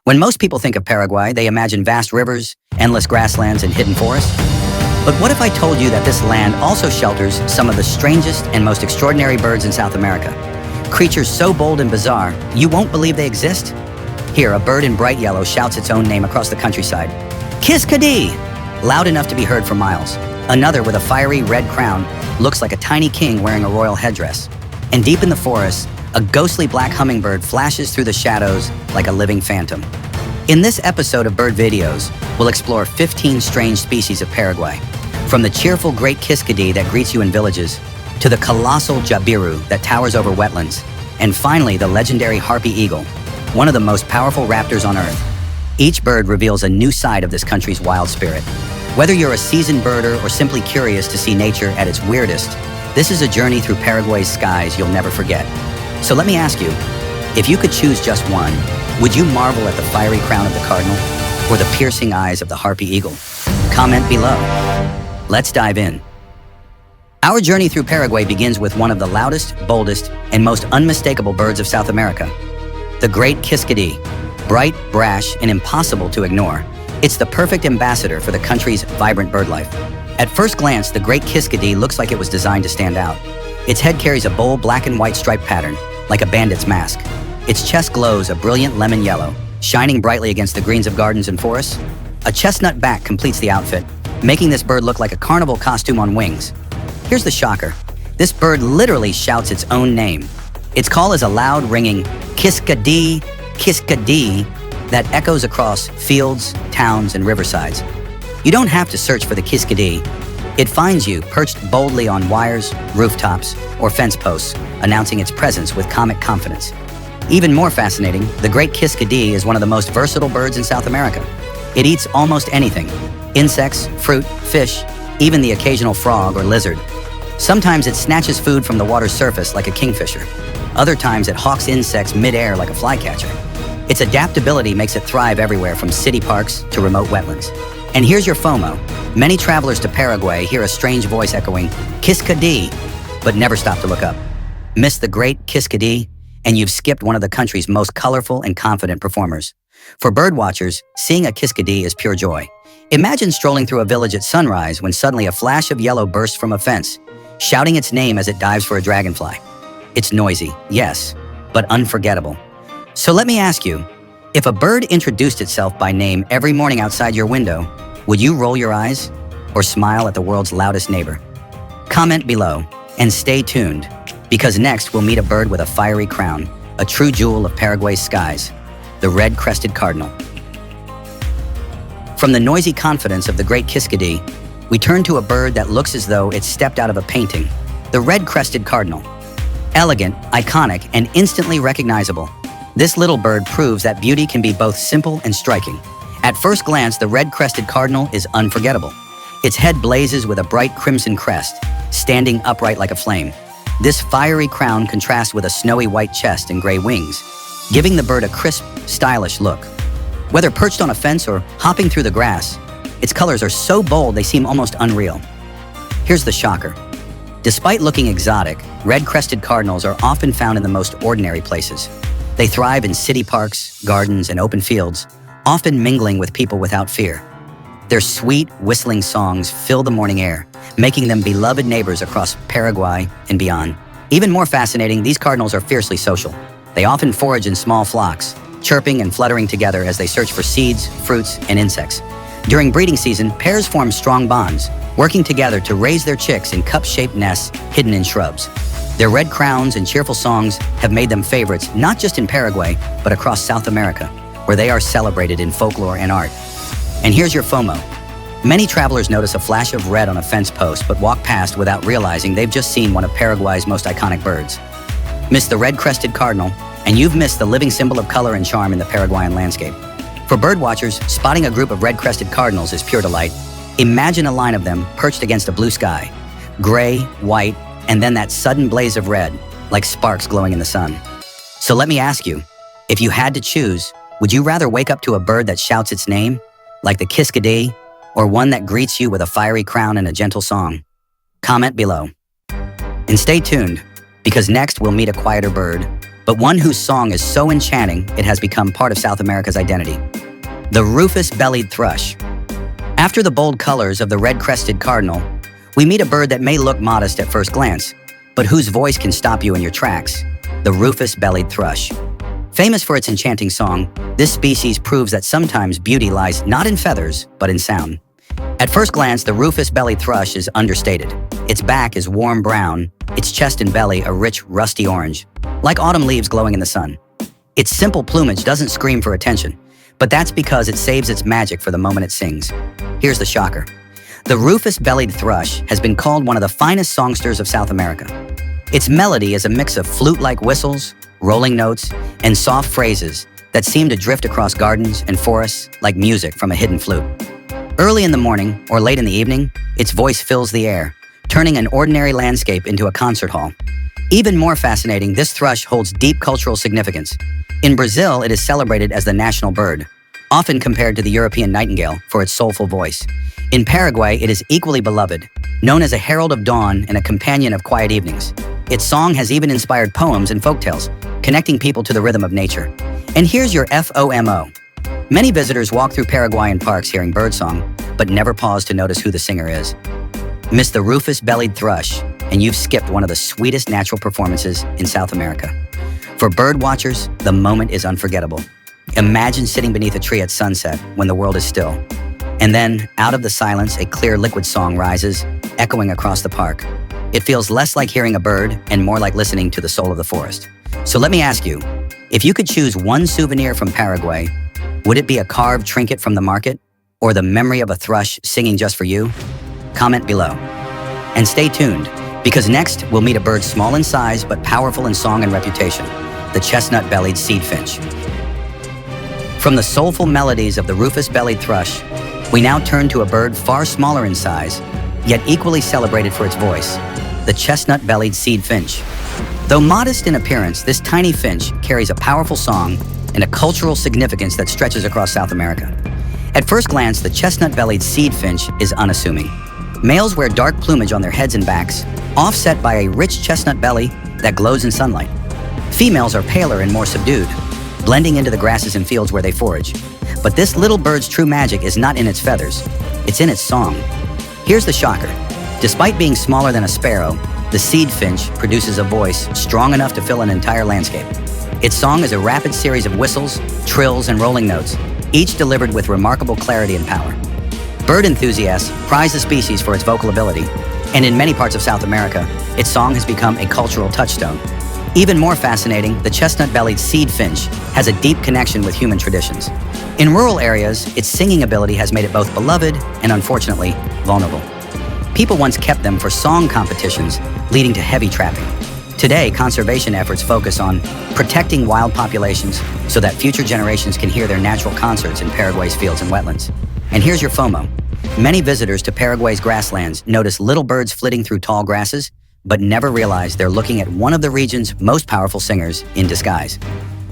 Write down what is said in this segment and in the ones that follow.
When most people think of Paraguay, they imagine vast rivers, endless grasslands, and hidden forests. But what if I told you that this land also shelters some of the strangest and most extraordinary birds in South America? Creatures so bold and bizarre, you won't believe they exist? Here, a bird in bright yellow shouts its own name across the countryside. Kiskadee! Loud enough to be heard for miles. Another with a fiery red crown looks like a tiny king wearing a royal headdress. And deep in the forest, a ghostly black hummingbird flashes through the shadows like a living phantom. In this episode of Bird Videos, we'll explore 15 strange species of Paraguay, from the cheerful Great Kiskadee that greets you in villages, to the colossal jabiru that towers over wetlands, and finally the legendary harpy eagle, one of the most powerful raptors on Earth. Each bird reveals a new side of this country's wild spirit. Whether you're a seasoned birder or simply curious to see nature at its weirdest, this is a journey through Paraguay's skies you'll never forget. So let me ask you, if you could choose just one, would you marvel at the fiery crown of the cardinal or the piercing eyes of the harpy eagle? Comment below. Let's dive in. Our journey through Paraguay begins with one of the loudest, boldest, and most unmistakable birds of South America, the Great Kiskadee. Bright, brash, and impossible to ignore, it's the perfect ambassador for the country's vibrant bird life. At first glance, the Great Kiskadee looks like it was designed to stand out. Its head carries a bold black and white striped pattern, like a bandit's mask. Its chest glows a brilliant lemon yellow, shining brightly against the greens of gardens and forests. A chestnut back completes the outfit, making this bird look like a carnival costume on wings. Here's the shocker. This bird literally shouts its own name. Its call is a loud, ringing Kiskadee, Kiskadee that echoes across fields, towns, and riversides. You don't have to search for the Kiskadee. It finds you perched boldly on wires, rooftops, or fence posts, announcing its presence with comic confidence. Even more fascinating, the Great Kiskadee is one of the most versatile birds in South America. It eats almost anything: insects, fruit, fish, even the occasional frog or lizard. Sometimes it snatches food from the water's surface like a kingfisher. Other times it hawks insects mid-air like a flycatcher. Its adaptability makes it thrive everywhere from city parks to remote wetlands. And here's your FOMO. Many travelers to Paraguay hear a strange voice echoing, Kiskadee, but never stop to look up. Miss the Great Kiskadee, and you've skipped one of the country's most colorful and confident performers. For bird watchers, seeing a Kiskadee is pure joy. Imagine strolling through a village at sunrise when suddenly a flash of yellow bursts from a fence, shouting its name as it dives for a dragonfly. It's noisy, yes, but unforgettable. So let me ask you, if a bird introduced itself by name every morning outside your window, would you roll your eyes or smile at the world's loudest neighbor? Comment below and stay tuned, because next we'll meet a bird with a fiery crown, a true jewel of Paraguay's skies, the Red-crested Cardinal. From the noisy confidence of the Great Kiskadee, we turn to a bird that looks as though it stepped out of a painting, the Red-crested Cardinal. Elegant, iconic, and instantly recognizable, this little bird proves that beauty can be both simple and striking. At first glance, the Red-crested Cardinal is unforgettable. Its head blazes with a bright crimson crest, standing upright like a flame. This fiery crown contrasts with a snowy white chest and gray wings, giving the bird a crisp, stylish look. Whether perched on a fence or hopping through the grass, its colors are so bold they seem almost unreal. Here's the shocker. Despite looking exotic, red-crested cardinals are often found in the most ordinary places. They thrive in city parks, gardens, and open fields, often mingling with people without fear. Their sweet, whistling songs fill the morning air, making them beloved neighbors across Paraguay and beyond. Even more fascinating, these cardinals are fiercely social. They often forage in small flocks, chirping and fluttering together as they search for seeds, fruits, and insects. During breeding season, pairs form strong bonds, working together to raise their chicks in cup-shaped nests hidden in shrubs. Their red crowns and cheerful songs have made them favorites not just in Paraguay, but across South America, where they are celebrated in folklore and art. And here's your FOMO. Many travelers notice a flash of red on a fence post but walk past without realizing they've just seen one of Paraguay's most iconic birds. Miss the red-crested cardinal, and you've missed the living symbol of color and charm in the Paraguayan landscape. For bird watchers, spotting a group of red-crested cardinals is pure delight. Imagine a line of them perched against a blue sky, gray, white, and then that sudden blaze of red, like sparks glowing in the sun. So let me ask you, if you had to choose, would you rather wake up to a bird that shouts its name, like the Kiskadee, or one that greets you with a fiery crown and a gentle song? Comment below. And stay tuned, because next we'll meet a quieter bird, but one whose song is so enchanting it has become part of South America's identity. The rufous-bellied thrush. After the bold colors of the red-crested cardinal, we meet a bird that may look modest at first glance, but whose voice can stop you in your tracks, the rufous-bellied thrush. Famous for its enchanting song, this species proves that sometimes beauty lies not in feathers, but in sound. At first glance, the rufous-bellied thrush is understated. Its back is warm brown, its chest and belly a rich, rusty orange, like autumn leaves glowing in the sun. Its simple plumage doesn't scream for attention, but that's because it saves its magic for the moment it sings. Here's the shocker. The rufous-bellied thrush has been called one of the finest songsters of South America. Its melody is a mix of flute-like whistles, rolling notes, and soft phrases that seem to drift across gardens and forests like music from a hidden flute. Early in the morning or late in the evening, its voice fills the air, turning an ordinary landscape into a concert hall. Even more fascinating, this thrush holds deep cultural significance. In Brazil, it is celebrated as the national bird, often compared to the European nightingale for its soulful voice. In Paraguay, it is equally beloved, known as a herald of dawn and a companion of quiet evenings. Its song has even inspired poems and folktales, connecting people to the rhythm of nature. And here's your FOMO. Many visitors walk through Paraguayan parks hearing birdsong, but never pause to notice who the singer is. Miss the rufous-bellied thrush, and you've skipped one of the sweetest natural performances in South America. For bird watchers, the moment is unforgettable. Imagine sitting beneath a tree at sunset when the world is still. And then, out of the silence, a clear liquid song rises, echoing across the park. It feels less like hearing a bird and more like listening to the soul of the forest. So let me ask you, if you could choose one souvenir from Paraguay, would it be a carved trinket from the market or the memory of a thrush singing just for you? Comment below. And stay tuned, because next we'll meet a bird small in size but powerful in song and reputation, the chestnut-bellied seed finch. From the soulful melodies of the rufous-bellied thrush, we now turn to a bird far smaller in size, yet equally celebrated for its voice, the chestnut-bellied seed finch. Though modest in appearance, this tiny finch carries a powerful song and a cultural significance that stretches across South America. At first glance, the chestnut-bellied seed finch is unassuming. Males wear dark plumage on their heads and backs, offset by a rich chestnut belly that glows in sunlight. Females are paler and more subdued, blending into the grasses and fields where they forage. But this little bird's true magic is not in its feathers, it's in its song. Here's the shocker. Despite being smaller than a sparrow, the seed finch produces a voice strong enough to fill an entire landscape. Its song is a rapid series of whistles, trills, and rolling notes, each delivered with remarkable clarity and power. Bird enthusiasts prize the species for its vocal ability, and in many parts of South America, its song has become a cultural touchstone. Even more fascinating, the chestnut-bellied seed finch has a deep connection with human traditions. In rural areas, its singing ability has made it both beloved and, unfortunately, vulnerable. People once kept them for song competitions, leading to heavy trapping. Today, conservation efforts focus on protecting wild populations so that future generations can hear their natural concerts in Paraguay's fields and wetlands. And here's your FOMO. Many visitors to Paraguay's grasslands notice little birds flitting through tall grasses, but never realize they're looking at one of the region's most powerful singers in disguise.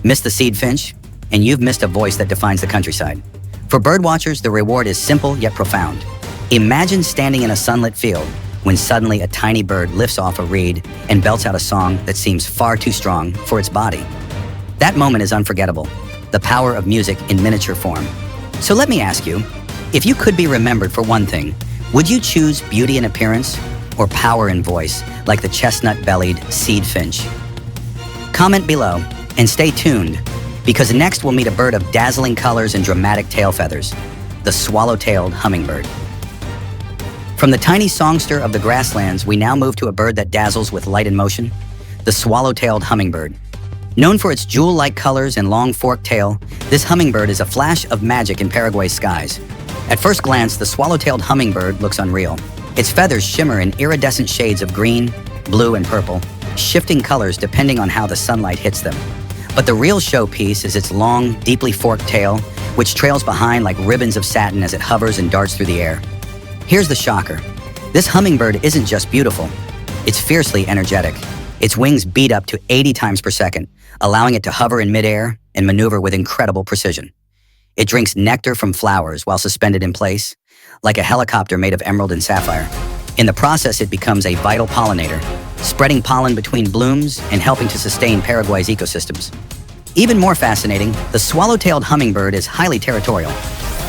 Miss the seed finch, and you've missed a voice that defines the countryside. For birdwatchers, the reward is simple yet profound. Imagine standing in a sunlit field when suddenly a tiny bird lifts off a reed and belts out a song that seems far too strong for its body. That moment is unforgettable, the power of music in miniature form. So let me ask you, if you could be remembered for one thing, would you choose beauty in appearance or power in voice like the chestnut-bellied seed finch? Comment below and stay tuned, because next we'll meet a bird of dazzling colors and dramatic tail feathers, the swallow-tailed hummingbird. From the tiny songster of the grasslands, we now move to a bird that dazzles with light and motion, the swallow-tailed hummingbird. Known for its jewel-like colors and long forked tail, this hummingbird is a flash of magic in Paraguay's skies. At first glance, the swallow-tailed hummingbird looks unreal. Its feathers shimmer in iridescent shades of green, blue, and purple, shifting colors depending on how the sunlight hits them. But the real showpiece is its long, deeply forked tail, which trails behind like ribbons of satin as it hovers and darts through the air. Here's the shocker. This hummingbird isn't just beautiful, it's fiercely energetic. Its wings beat up to 80 times per second, allowing it to hover in midair and maneuver with incredible precision. It drinks nectar from flowers while suspended in place, like a helicopter made of emerald and sapphire. In the process, it becomes a vital pollinator, spreading pollen between blooms and helping to sustain Paraguay's ecosystems. Even more fascinating, the swallow-tailed hummingbird is highly territorial.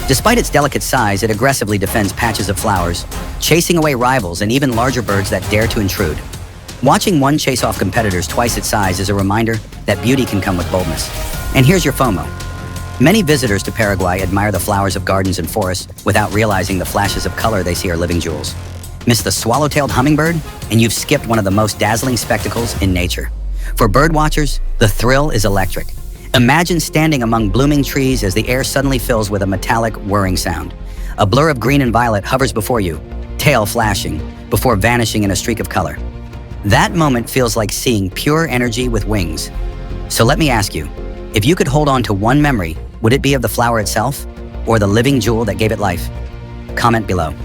Despite its delicate size, it aggressively defends patches of flowers, chasing away rivals and even larger birds that dare to intrude. Watching one chase off competitors twice its size is a reminder that beauty can come with boldness. And here's your FOMO. Many visitors to Paraguay admire the flowers of gardens and forests without realizing the flashes of color they see are living jewels. Miss the swallow-tailed hummingbird, and you've skipped one of the most dazzling spectacles in nature. For bird watchers, the thrill is electric. Imagine standing among blooming trees as the air suddenly fills with a metallic whirring sound. A blur of green and violet hovers before you, tail flashing, before vanishing in a streak of color. That moment feels like seeing pure energy with wings. So let me ask you, if you could hold on to one memory, would it be of the flower itself or the living jewel that gave it life? Comment below.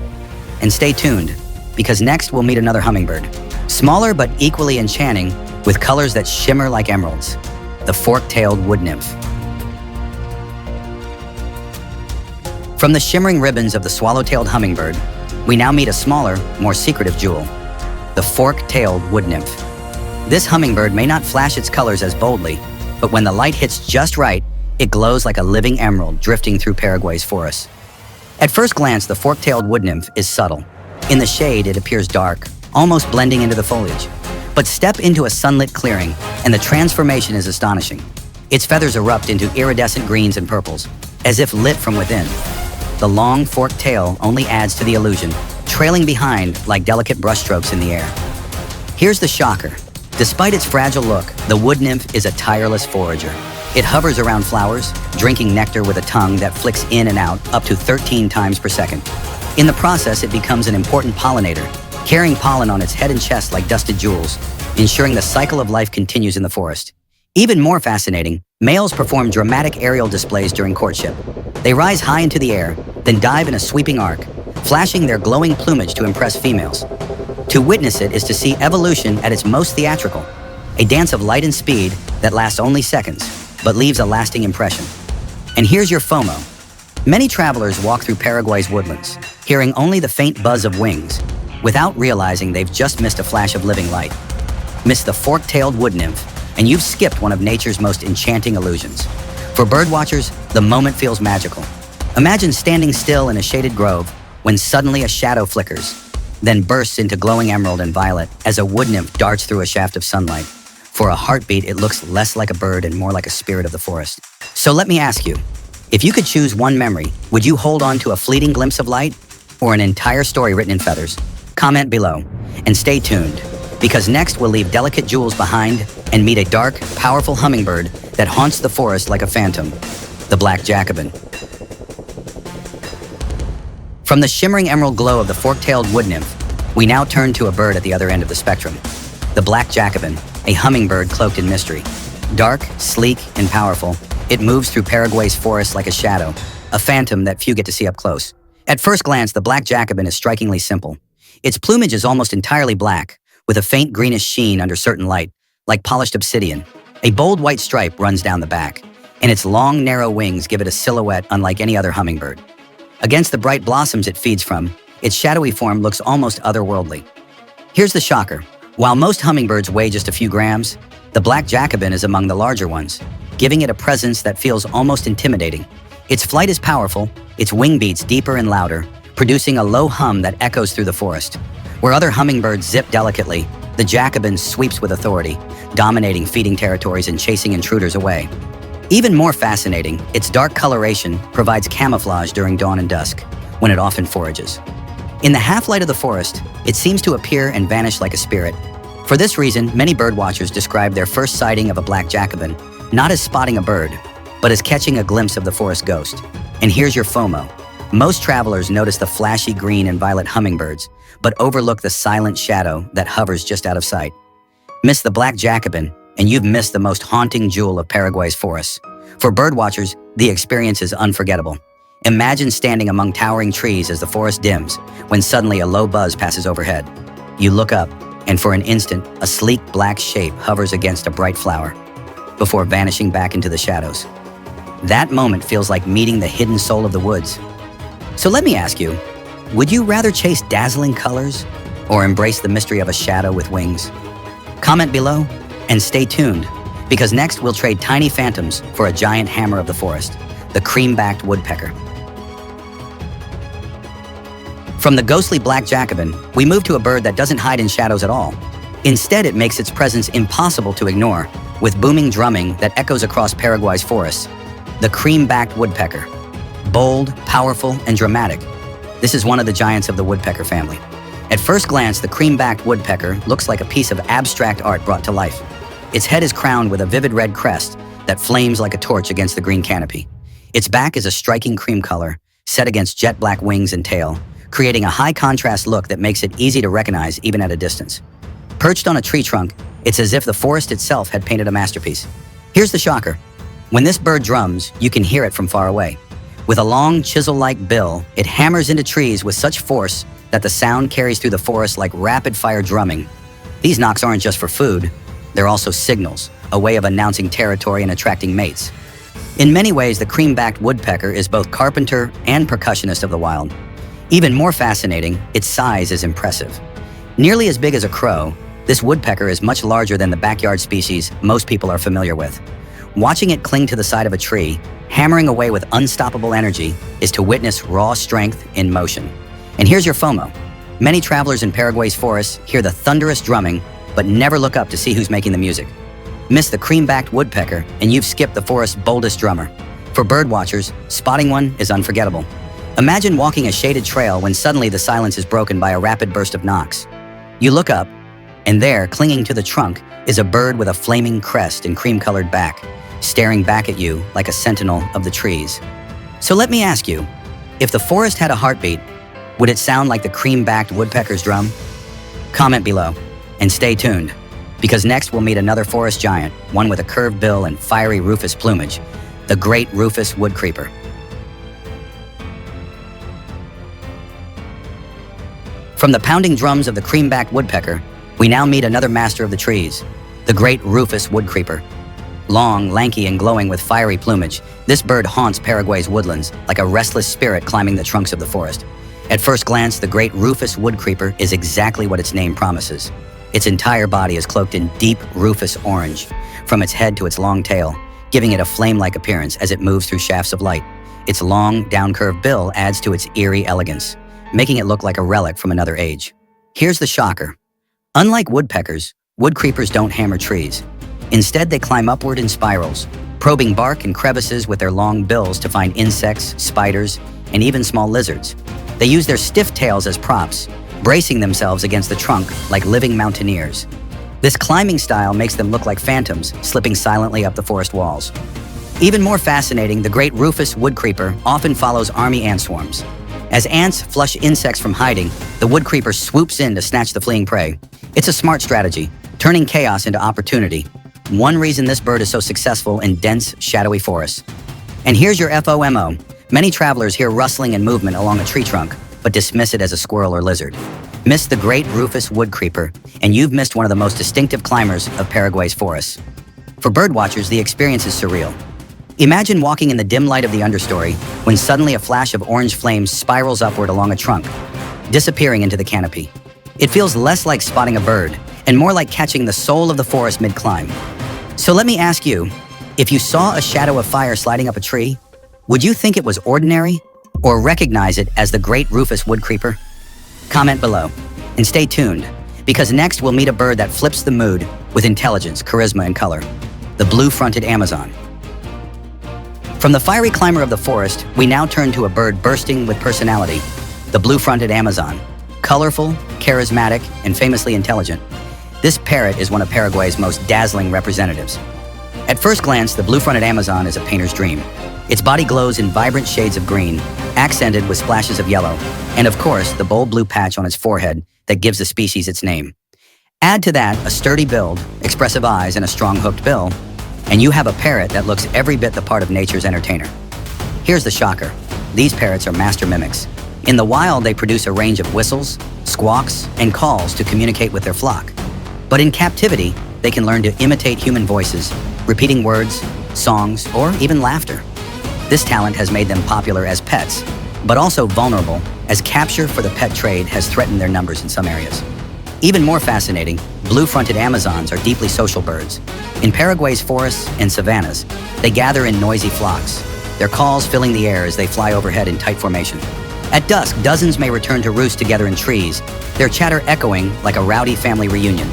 And stay tuned, because next we'll meet another hummingbird. Smaller but equally enchanting, with colors that shimmer like emeralds. The fork-tailed woodnymph. From the shimmering ribbons of the swallow-tailed hummingbird, we now meet a smaller, more secretive jewel, the fork-tailed woodnymph. This hummingbird may not flash its colors as boldly, but when the light hits just right, it glows like a living emerald drifting through Paraguay's forests. At first glance, the fork-tailed woodnymph is subtle. In the shade, it appears dark, almost blending into the foliage. But step into a sunlit clearing, and the transformation is astonishing. Its feathers erupt into iridescent greens and purples, as if lit from within. The long, forked tail only adds to the illusion, trailing behind like delicate brushstrokes in the air. Here's the shocker. Despite its fragile look, the woodnymph is a tireless forager. It hovers around flowers, drinking nectar with a tongue that flicks in and out up to 13 times per second. In the process, it becomes an important pollinator, carrying pollen on its head and chest like dusted jewels, ensuring the cycle of life continues in the forest. Even more fascinating, males perform dramatic aerial displays during courtship. They rise high into the air, then dive in a sweeping arc, flashing their glowing plumage to impress females. To witness it is to see evolution at its most theatrical, a dance of light and speed that lasts only seconds, but leaves a lasting impression. And here's your FOMO. Many travelers walk through Paraguay's woodlands, hearing only the faint buzz of wings, without realizing they've just missed a flash of living light. Miss the fork-tailed woodnymph, and you've skipped one of nature's most enchanting illusions. For birdwatchers, the moment feels magical. Imagine standing still in a shaded grove when suddenly a shadow flickers, then bursts into glowing emerald and violet as a woodnymph darts through a shaft of sunlight. For a heartbeat, it looks less like a bird and more like a spirit of the forest. So let me ask you, if you could choose one memory, would you hold on to a fleeting glimpse of light or an entire story written in feathers? Comment below, and stay tuned, because next we'll leave delicate jewels behind and meet a dark, powerful hummingbird that haunts the forest like a phantom, the black Jacobin. From the shimmering emerald glow of the fork-tailed woodnymph, we now turn to a bird at the other end of the spectrum, the black Jacobin, a hummingbird cloaked in mystery. Dark, sleek, and powerful, it moves through Paraguay's forests like a shadow, a phantom that few get to see up close. At first glance, the black Jacobin is strikingly simple. Its plumage is almost entirely black, with a faint greenish sheen under certain light, like polished obsidian. A bold white stripe runs down the back, and its long, narrow wings give it a silhouette unlike any other hummingbird. Against the bright blossoms it feeds from, its shadowy form looks almost otherworldly. Here's the shocker. While most hummingbirds weigh just a few grams, the black Jacobin is among the larger ones, giving it a presence that feels almost intimidating. Its flight is powerful, its wing beats deeper and louder, producing a low hum that echoes through the forest. Where other hummingbirds zip delicately, the Jacobin sweeps with authority, dominating feeding territories and chasing intruders away. Even more fascinating, its dark coloration provides camouflage during dawn and dusk, when it often forages. In the half-light of the forest, it seems to appear and vanish like a spirit. For this reason, many birdwatchers describe their first sighting of a black Jacobin not as spotting a bird, but as catching a glimpse of the forest ghost. And here's your FOMO. Most travelers notice the flashy green and violet hummingbirds, but overlook the silent shadow that hovers just out of sight. Miss the black Jacobin, and you've missed the most haunting jewel of Paraguay's forests. For birdwatchers, the experience is unforgettable. Imagine standing among towering trees as the forest dims, when suddenly a low buzz passes overhead. You look up, and for an instant, a sleek black shape hovers against a bright flower, before vanishing back into the shadows. That moment feels like meeting the hidden soul of the woods. So let me ask you, would you rather chase dazzling colors or embrace the mystery of a shadow with wings? Comment below and stay tuned, because next we'll trade tiny phantoms for a giant hammer of the forest, the cream-backed woodpecker. From the ghostly black Jacobin, we move to a bird that doesn't hide in shadows at all. Instead, it makes its presence impossible to ignore, with booming drumming that echoes across Paraguay's forests. The cream-backed woodpecker. Bold, powerful, and dramatic. This is one of the giants of the woodpecker family. At first glance, the cream-backed woodpecker looks like a piece of abstract art brought to life. Its head is crowned with a vivid red crest that flames like a torch against the green canopy. Its back is a striking cream color, set against jet black wings and tail, creating a high-contrast look that makes it easy to recognize even at a distance. Perched on a tree trunk, it's as if the forest itself had painted a masterpiece. Here's the shocker. When this bird drums, you can hear it from far away. With a long, chisel-like bill, it hammers into trees with such force that the sound carries through the forest like rapid-fire drumming. These knocks aren't just for food, they're also signals, a way of announcing territory and attracting mates. In many ways, the cream-backed woodpecker is both carpenter and percussionist of the wild. Even more fascinating, its size is impressive. Nearly as big as a crow, this woodpecker is much larger than the backyard species most people are familiar with. Watching it cling to the side of a tree, hammering away with unstoppable energy, is to witness raw strength in motion. And here's your FOMO. Many travelers in Paraguay's forests hear the thunderous drumming, but never look up to see who's making the music. Miss the cream-backed woodpecker, and you've skipped the forest's boldest drummer. For bird watchers, spotting one is unforgettable. Imagine walking a shaded trail when suddenly the silence is broken by a rapid burst of knocks. You look up, and there, clinging to the trunk, is a bird with a flaming crest and cream-colored back, staring back at you like a sentinel of the trees. So let me ask you, if the forest had a heartbeat, would it sound like the cream-backed woodpecker's drum? Comment below, and stay tuned, because next we'll meet another forest giant, one with a curved bill and fiery rufous plumage, the great rufous woodcreeper. From the pounding drums of the cream-backed woodpecker, we now meet another master of the trees, the great rufous woodcreeper. Long, lanky, and glowing with fiery plumage, this bird haunts Paraguay's woodlands like a restless spirit climbing the trunks of the forest. At first glance, the great rufous woodcreeper is exactly what its name promises. Its entire body is cloaked in deep rufous orange, from its head to its long tail, giving it a flame-like appearance as it moves through shafts of light. Its long, down-curved bill adds to its eerie elegance, making it look like a relic from another age. Here's the shocker. Unlike woodpeckers, woodcreepers don't hammer trees. Instead, they climb upward in spirals, probing bark and crevices with their long bills to find insects, spiders, and even small lizards. They use their stiff tails as props, bracing themselves against the trunk like living mountaineers. This climbing style makes them look like phantoms, slipping silently up the forest walls. Even more fascinating, the great rufous woodcreeper often follows army ant swarms. As ants flush insects from hiding, the woodcreeper swoops in to snatch the fleeing prey. It's a smart strategy, turning chaos into opportunity. One reason this bird is so successful in dense, shadowy forests. And here's your FOMO. Many travelers hear rustling and movement along a tree trunk, but dismiss it as a squirrel or lizard. Miss the great rufous woodcreeper, and you've missed one of the most distinctive climbers of Paraguay's forests. For birdwatchers, the experience is surreal. Imagine walking in the dim light of the understory when suddenly a flash of orange flames spirals upward along a trunk, disappearing into the canopy. It feels less like spotting a bird and more like catching the soul of the forest mid-climb. So let me ask you, if you saw a shadow of fire sliding up a tree, would you think it was ordinary or recognize it as the great rufous woodcreeper? Comment below and stay tuned, because next we'll meet a bird that flips the mood with intelligence, charisma, and color, the blue-fronted Amazon. From the fiery climber of the forest, we now turn to a bird bursting with personality, the blue-fronted Amazon. Colorful, charismatic, and famously intelligent, this parrot is one of Paraguay's most dazzling representatives. At first glance, the blue-fronted Amazon is a painter's dream. Its body glows in vibrant shades of green, accented with splashes of yellow, and of course, the bold blue patch on its forehead that gives the species its name. Add to that a sturdy build, expressive eyes, and a strong hooked bill, and you have a parrot that looks every bit the part of nature's entertainer. Here's the shocker. These parrots are master mimics. In the wild, they produce a range of whistles, squawks, and calls to communicate with their flock. But in captivity, they can learn to imitate human voices, repeating words, songs, or even laughter. This talent has made them popular as pets, but also vulnerable, as capture for the pet trade has threatened their numbers in some areas. Even more fascinating, blue-fronted Amazons are deeply social birds. In Paraguay's forests and savannas, they gather in noisy flocks, their calls filling the air as they fly overhead in tight formation. At dusk, dozens may return to roost together in trees, their chatter echoing like a rowdy family reunion.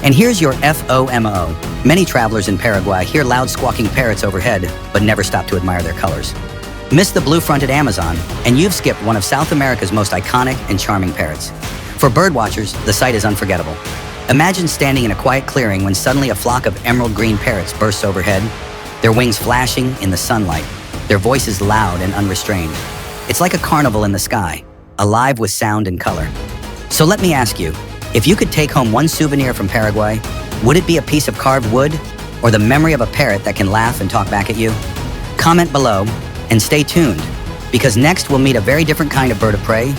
And here's your FOMO. Many travelers in Paraguay hear loud squawking parrots overhead, but never stop to admire their colors. Miss the blue-fronted Amazon, and you've skipped one of South America's most iconic and charming parrots. For birdwatchers, the sight is unforgettable. Imagine standing in a quiet clearing when suddenly a flock of emerald green parrots bursts overhead, their wings flashing in the sunlight, their voices loud and unrestrained. It's like a carnival in the sky, alive with sound and color. So let me ask you, if you could take home one souvenir from Paraguay, would it be a piece of carved wood or the memory of a parrot that can laugh and talk back at you? Comment below and stay tuned, because next we'll meet a very different kind of bird of prey,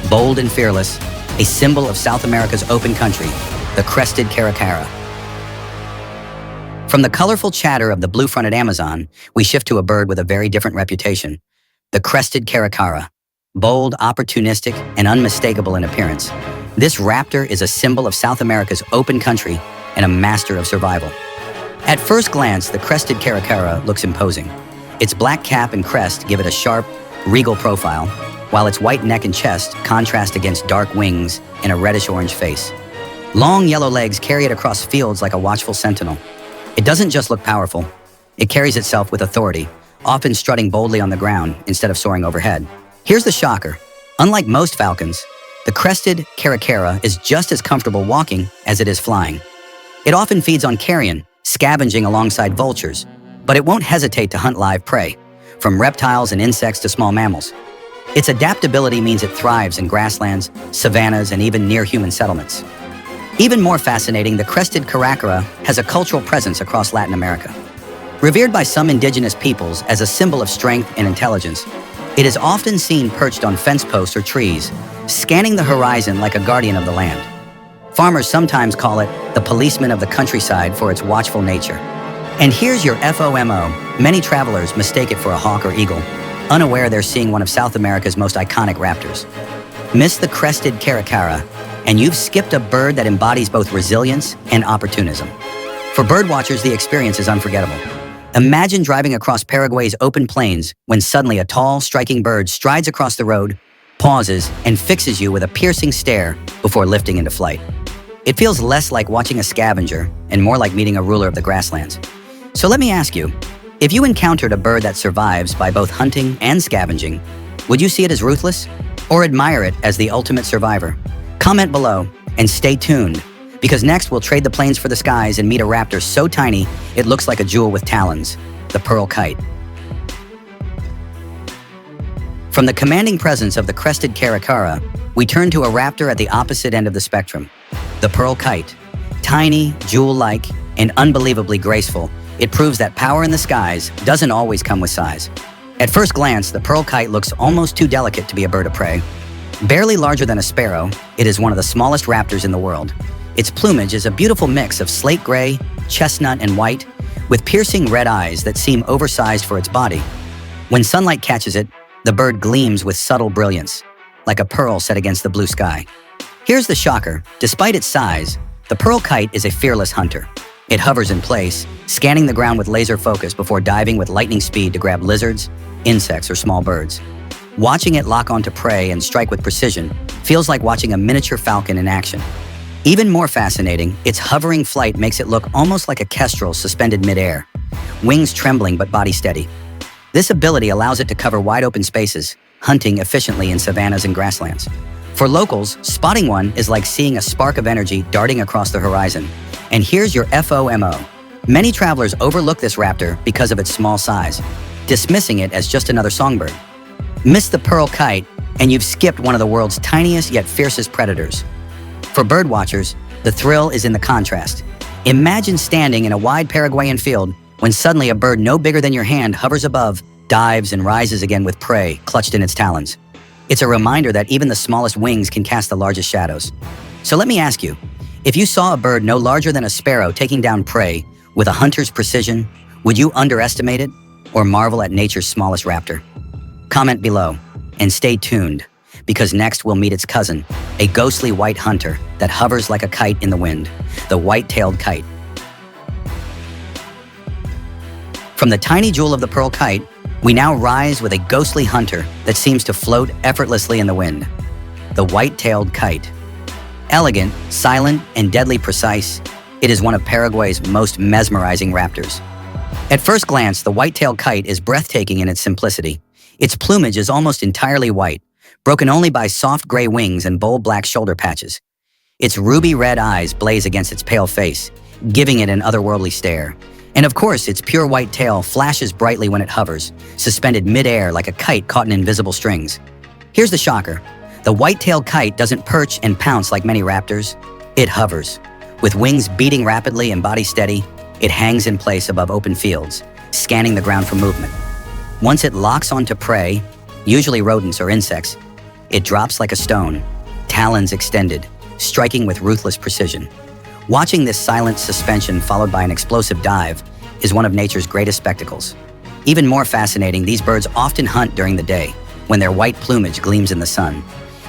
bold and fearless, a symbol of South America's open country, the crested caracara. From the colorful chatter of the blue-fronted Amazon, we shift to a bird with a very different reputation, the crested caracara. Bold, opportunistic, and unmistakable in appearance, this raptor is a symbol of South America's open country and a master of survival. At first glance, the crested caracara looks imposing. Its black cap and crest give it a sharp, regal profile, while its white neck and chest contrast against dark wings and a reddish-orange face. Long yellow legs carry it across fields like a watchful sentinel. It doesn't just look powerful, it carries itself with authority, often strutting boldly on the ground instead of soaring overhead. Here's the shocker. Unlike most falcons, the crested caracara is just as comfortable walking as it is flying. It often feeds on carrion, scavenging alongside vultures, but it won't hesitate to hunt live prey, from reptiles and insects to small mammals. Its adaptability means it thrives in grasslands, savannas, and even near human settlements. Even more fascinating, the crested caracara has a cultural presence across Latin America. Revered by some indigenous peoples as a symbol of strength and intelligence, it is often seen perched on fence posts or trees, scanning the horizon like a guardian of the land. Farmers sometimes call it the policeman of the countryside for its watchful nature. And here's your FOMO. Many travelers mistake it for a hawk or eagle, unaware they're seeing one of South America's most iconic raptors. Miss the crested caracara, and you've skipped a bird that embodies both resilience and opportunism. For birdwatchers, the experience is unforgettable. Imagine driving across Paraguay's open plains when suddenly a tall, striking bird strides across the road, pauses, and fixes you with a piercing stare before lifting into flight. It feels less like watching a scavenger and more like meeting a ruler of the grasslands. So let me ask you, if you encountered a bird that survives by both hunting and scavenging, would you see it as ruthless or admire it as the ultimate survivor? Comment below and stay tuned, because next we'll trade the plains for the skies and meet a raptor so tiny it looks like a jewel with talons, the pearl kite. From the commanding presence of the crested caracara, we turn to a raptor at the opposite end of the spectrum, the pearl kite. Tiny, jewel-like, and unbelievably graceful, it proves that power in the skies doesn't always come with size. At first glance, the pearl kite looks almost too delicate to be a bird of prey. Barely larger than a sparrow, it is one of the smallest raptors in the world. Its plumage is a beautiful mix of slate gray, chestnut, and white, with piercing red eyes that seem oversized for its body. When sunlight catches it, the bird gleams with subtle brilliance, like a pearl set against the blue sky. Here's the shocker. Despite its size, the pearl kite is a fearless hunter. It hovers in place, scanning the ground with laser focus before diving with lightning speed to grab lizards, insects, or small birds. Watching it lock onto prey and strike with precision feels like watching a miniature falcon in action. Even more fascinating, its hovering flight makes it look almost like a kestrel suspended midair, wings trembling but body steady. This ability allows it to cover wide open spaces, hunting efficiently in savannas and grasslands. For locals, spotting one is like seeing a spark of energy darting across the horizon. And here's your FOMO. Many travelers overlook this raptor because of its small size, dismissing it as just another songbird. Miss the pearl kite, and you've skipped one of the world's tiniest yet fiercest predators. For birdwatchers, the thrill is in the contrast. Imagine standing in a wide Paraguayan field when suddenly a bird no bigger than your hand hovers above, dives, and rises again with prey clutched in its talons. It's a reminder that even the smallest wings can cast the largest shadows. So let me ask you, if you saw a bird no larger than a sparrow taking down prey with a hunter's precision, would you underestimate it or marvel at nature's smallest raptor? Comment below and stay tuned, because next we'll meet its cousin, a ghostly white hunter that hovers like a kite in the wind. the white-tailed kite. From the tiny jewel of the pearl kite, we now rise with a ghostly hunter that seems to float effortlessly in the wind. The white-tailed kite. Elegant, silent, and deadly precise, it is one of Paraguay's most mesmerizing raptors. At first glance, the white-tailed kite is breathtaking in its simplicity. Its plumage is almost entirely white, broken only by soft gray wings and bold black shoulder patches. Its ruby red eyes blaze against its pale face, giving it an otherworldly stare. And of course, its pure white tail flashes brightly when it hovers, suspended mid-air like a kite caught in invisible strings. Here's the shocker. The white-tailed kite doesn't perch and pounce like many raptors. It hovers. With wings beating rapidly and body steady, it hangs in place above open fields, scanning the ground for movement. Once it locks onto prey, usually rodents or insects, it drops like a stone, talons extended, striking with ruthless precision. Watching this silent suspension followed by an explosive dive is one of nature's greatest spectacles. Even more fascinating, these birds often hunt during the day, when their white plumage gleams in the sun.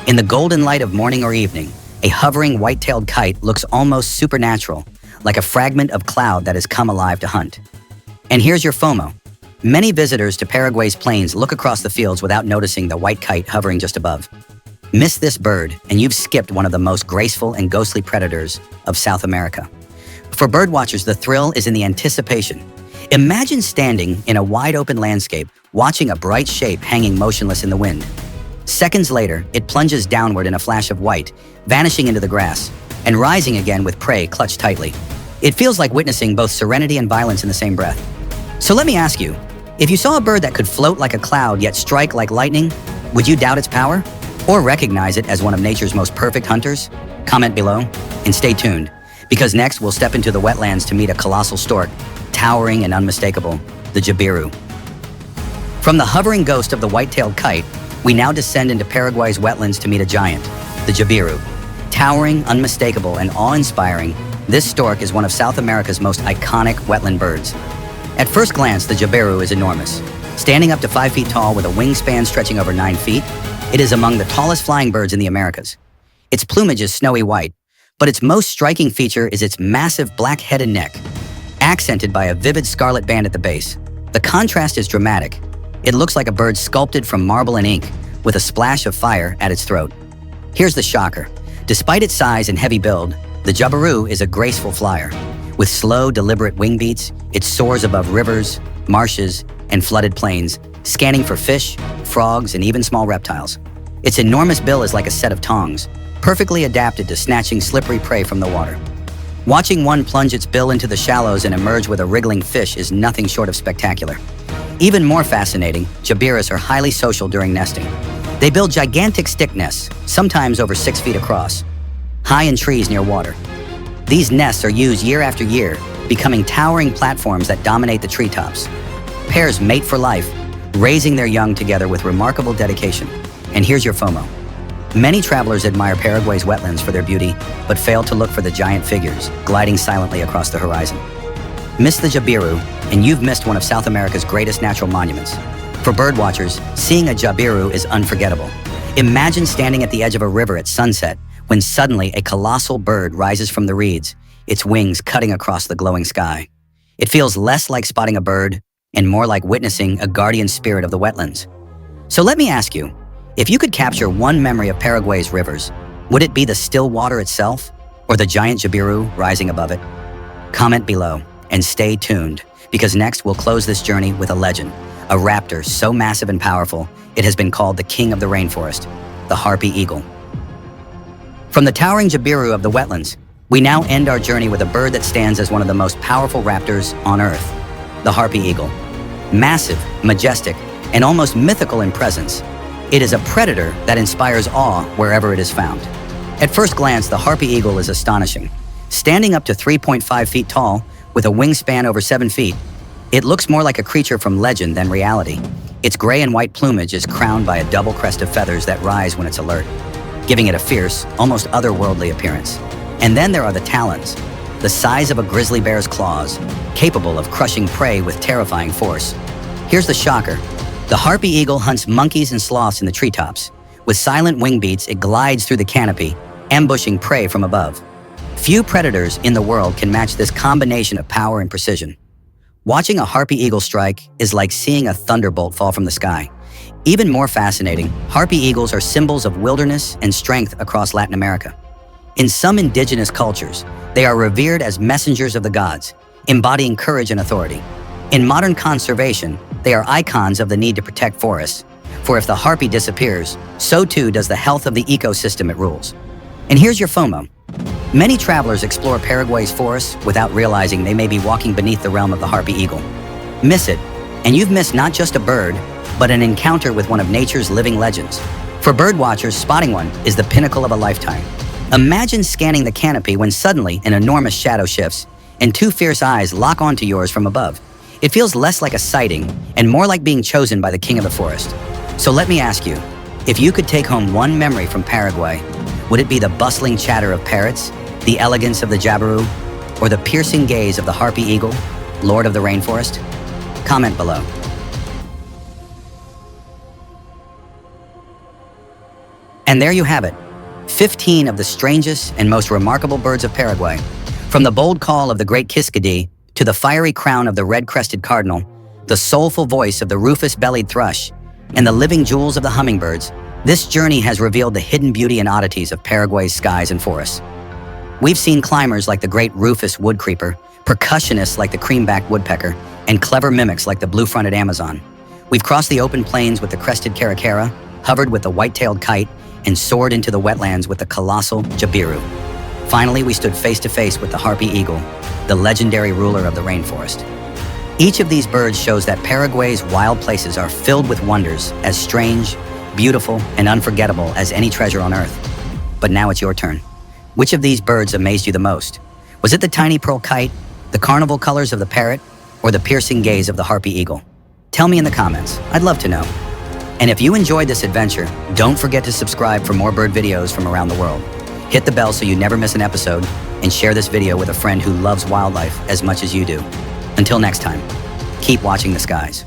In the golden light of morning or evening, a hovering white-tailed kite looks almost supernatural, like a fragment of cloud that has come alive to hunt. And here's your FOMO. Many visitors to Paraguay's plains look across the fields without noticing the white kite hovering just above. Miss this bird, and you've skipped one of the most graceful and ghostly predators of South America. For birdwatchers, the thrill is in the anticipation. Imagine standing in a wide-open landscape, watching a bright shape hanging motionless in the wind. Seconds later, it plunges downward in a flash of white, vanishing into the grass, and rising again with prey clutched tightly. It feels like witnessing both serenity and violence in the same breath. So let me ask you, if you saw a bird that could float like a cloud yet strike like lightning, would you doubt its power? Or recognize it as one of nature's most perfect hunters? Comment below and stay tuned, because next we'll step into the wetlands to meet a colossal stork, towering and unmistakable, the jabiru. From the hovering ghost of the white-tailed kite, we now descend into Paraguay's wetlands to meet a giant, the jabiru. Towering, unmistakable, and awe-inspiring, this stork is one of South America's most iconic wetland birds. At first glance, the jabiru is enormous. Standing up to 5 feet tall with a wingspan stretching over 9 feet, it is among the tallest flying birds in the Americas. Its plumage is snowy white, but its most striking feature is its massive black head and neck, accented by a vivid scarlet band at the base. The contrast is dramatic. It looks like a bird sculpted from marble and ink, with a splash of fire at its throat. Here's the shocker. Despite its size and heavy build, the jabiru is a graceful flyer. With slow, deliberate wing beats, it soars above rivers, marshes, and flooded plains, scanning for fish, frogs, and even small reptiles. Its enormous bill is like a set of tongs, perfectly adapted to snatching slippery prey from the water. Watching one plunge its bill into the shallows and emerge with a wriggling fish is nothing short of spectacular. Even more fascinating, jabirus are highly social during nesting. They build gigantic stick nests, sometimes over 6 feet across, high in trees near water. These nests are used year after year, becoming towering platforms that dominate the treetops. Pairs mate for life, raising their young together with remarkable dedication. And here's your FOMO. Many travelers admire Paraguay's wetlands for their beauty, but fail to look for the giant figures gliding silently across the horizon. Miss the jabiru, and you've missed one of South America's greatest natural monuments. For birdwatchers, seeing a jabiru is unforgettable. Imagine standing at the edge of a river at sunset, when suddenly a colossal bird rises from the reeds, its wings cutting across the glowing sky. It feels less like spotting a bird and more like witnessing a guardian spirit of the wetlands. So let me ask you, if you could capture one memory of Paraguay's rivers, would it be the still water itself or the giant jabiru rising above it? Comment below and stay tuned, because next we'll close this journey with a legend, a raptor so massive and powerful it has been called the king of the rainforest, the harpy eagle. From the towering jabiru of the wetlands, we now end our journey with a bird that stands as one of the most powerful raptors on Earth, the harpy eagle. Massive, majestic, and almost mythical in presence, it is a predator that inspires awe wherever it is found. At first glance, the harpy eagle is astonishing. Standing up to 3.5 feet tall, with a wingspan over 7 feet, it looks more like a creature from legend than reality. Its gray and white plumage is crowned by a double crest of feathers that rise when it's alert, giving it a fierce, almost otherworldly appearance. And then there are the talons, the size of a grizzly bear's claws, capable of crushing prey with terrifying force. Here's the shocker. The harpy eagle hunts monkeys and sloths in the treetops. With silent wing beats, it glides through the canopy, ambushing prey from above. Few predators in the world can match this combination of power and precision. Watching a harpy eagle strike is like seeing a thunderbolt fall from the sky. Even more fascinating, harpy eagles are symbols of wilderness and strength across Latin America. In some indigenous cultures, they are revered as messengers of the gods, embodying courage and authority. In modern conservation, they are icons of the need to protect forests, for if the harpy disappears, so too does the health of the ecosystem it rules. And here's your FOMO. Many travelers explore Paraguay's forests without realizing they may be walking beneath the realm of the harpy eagle. Miss it, and you've missed not just a bird, but an encounter with one of nature's living legends. For birdwatchers, spotting one is the pinnacle of a lifetime. Imagine scanning the canopy when suddenly an enormous shadow shifts and two fierce eyes lock onto yours from above. It feels less like a sighting and more like being chosen by the king of the forest. So let me ask you, if you could take home one memory from Paraguay, would it be the bustling chatter of parrots, the elegance of the jabiru, or the piercing gaze of the harpy eagle, lord of the rainforest? Comment below. And there you have it, 15 of the strangest and most remarkable birds of Paraguay. From the bold call of the Great Kiskadee to the fiery crown of the red-crested cardinal, the soulful voice of the rufous-bellied thrush, and the living jewels of the hummingbirds, this journey has revealed the hidden beauty and oddities of Paraguay's skies and forests. We've seen climbers like the great rufous woodcreeper, percussionists like the creamback woodpecker, and clever mimics like the blue-fronted Amazon. We've crossed the open plains with the crested caracara, hovered with the white-tailed kite, and soared into the wetlands with the colossal jabiru. Finally, we stood face to face with the harpy eagle, the legendary ruler of the rainforest. Each of these birds shows that Paraguay's wild places are filled with wonders as strange, beautiful, and unforgettable as any treasure on earth. But now it's your turn. Which of these birds amazed you the most? Was it the tiny pearl kite, the carnival colors of the parrot, or the piercing gaze of the harpy eagle? Tell me in the comments. I'd love to know. And if you enjoyed this adventure, don't forget to subscribe for more bird videos from around the world. Hit the bell so you never miss an episode, and share this video with a friend who loves wildlife as much as you do. Until next time, keep watching the skies.